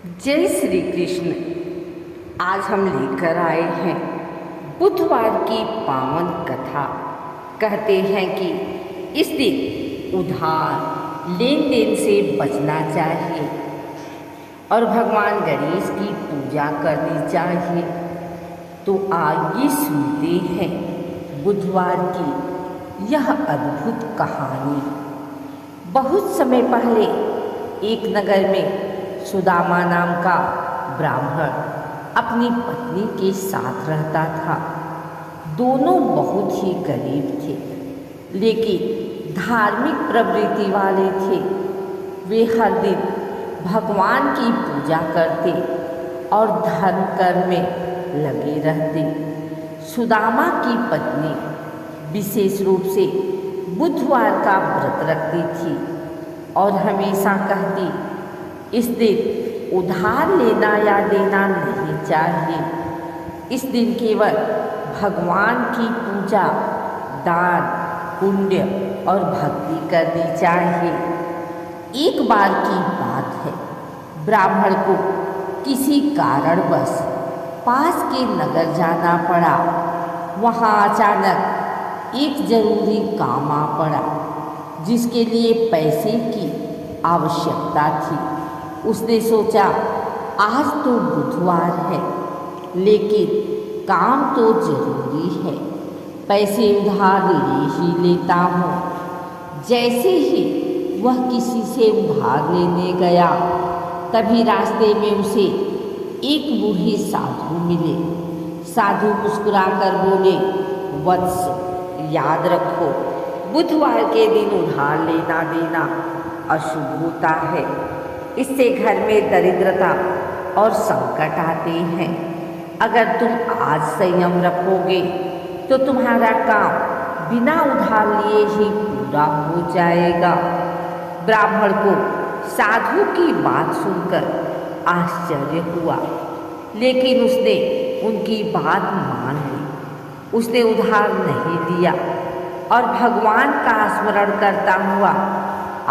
जय श्री कृष्ण। आज हम लेकर आए हैं बुधवार की पावन कथा। कहते हैं कि इस दिन उधार लेन देन से बचना चाहिए और भगवान गणेश की पूजा करनी चाहिए। तो आइए सुनते हैं बुधवार की यह अद्भुत कहानी। बहुत समय पहले एक नगर में सुदामा नाम का ब्राह्मण अपनी पत्नी के साथ रहता था। दोनों बहुत ही गरीब थे, लेकिन धार्मिक प्रवृत्ति वाले थे। वे हर दिन भगवान की पूजा करते और धर्म कर्म में लगे रहते। सुदामा की पत्नी विशेष रूप से बुधवार का व्रत रखती थी और हमेशा कहती, इस दिन उधार लेना या देना नहीं चाहिए। इस दिन केवल भगवान की पूजा, दान, पुण्य और भक्ति करनी चाहिए। एक बार की बात है, ब्राह्मण को किसी कारणवश पास के नगर जाना पड़ा। वहाँ अचानक एक जरूरी काम आ पड़ा, जिसके लिए पैसे की आवश्यकता थी। उसने सोचा, आज तो बुधवार है, लेकिन काम तो जरूरी है, पैसे उधार ले ही लेता हूँ। जैसे ही वह किसी से उधार लेने गया, तभी रास्ते में उसे एक बूढ़े साधु मिले। साधु मुस्कुराकर बोले, वत्स, याद रखो, बुधवार के दिन उधार लेना देना अशुभ होता है। इससे घर में दरिद्रता और संकट आते हैं। अगर तुम आज संयम रखोगे तो तुम्हारा काम बिना उधार लिए ही पूरा हो जाएगा। ब्राह्मण को साधु की बात सुनकर आश्चर्य हुआ, लेकिन उसने उनकी बात मान ली। उसने उधार नहीं दिया और भगवान का स्मरण करता हुआ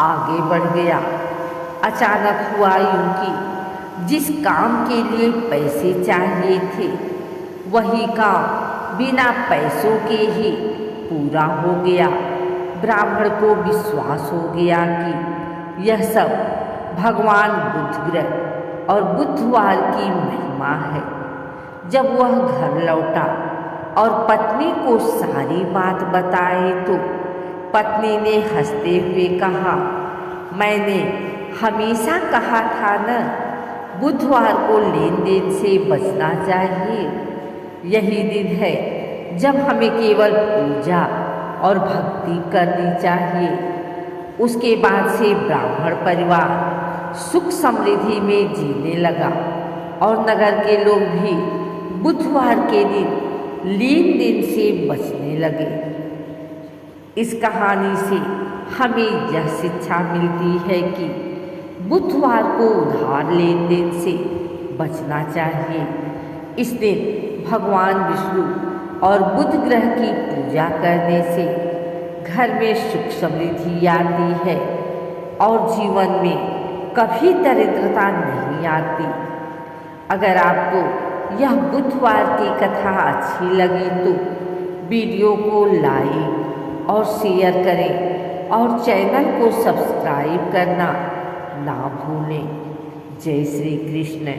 आगे बढ़ गया। अचानक हुआ यूं कि जिस काम के लिए पैसे चाहिए थे, वही काम बिना पैसों के ही पूरा हो गया। ब्राह्मण को विश्वास हो गया कि यह सब भगवान बुध ग्रह और बुधवार की महिमा है। जब वह घर लौटा और पत्नी को सारी बात बताई, तो पत्नी ने हंसते हुए कहा, मैंने हमेशा कहा था न, बुधवार को लेन देन से बचना चाहिए। यही दिन है जब हमें केवल पूजा और भक्ति करनी चाहिए। उसके बाद से ब्राह्मण परिवार सुख समृद्धि में जीने लगा और नगर के लोग भी बुधवार के दिन लेन देन से बचने लगे। इस कहानी से हमें यह शिक्षा मिलती है कि बुधवार को उधार लेन देन से बचना चाहिए। इस दिन भगवान विष्णु और बुध ग्रह की पूजा करने से घर में सुख समृद्धि आती है और जीवन में कभी दरिद्रता नहीं आती। अगर आपको यह बुधवार की कथा अच्छी लगी तो वीडियो को लाइक और शेयर करें और चैनल को सब्सक्राइब करना ना भूलें। जय श्री कृष्ण।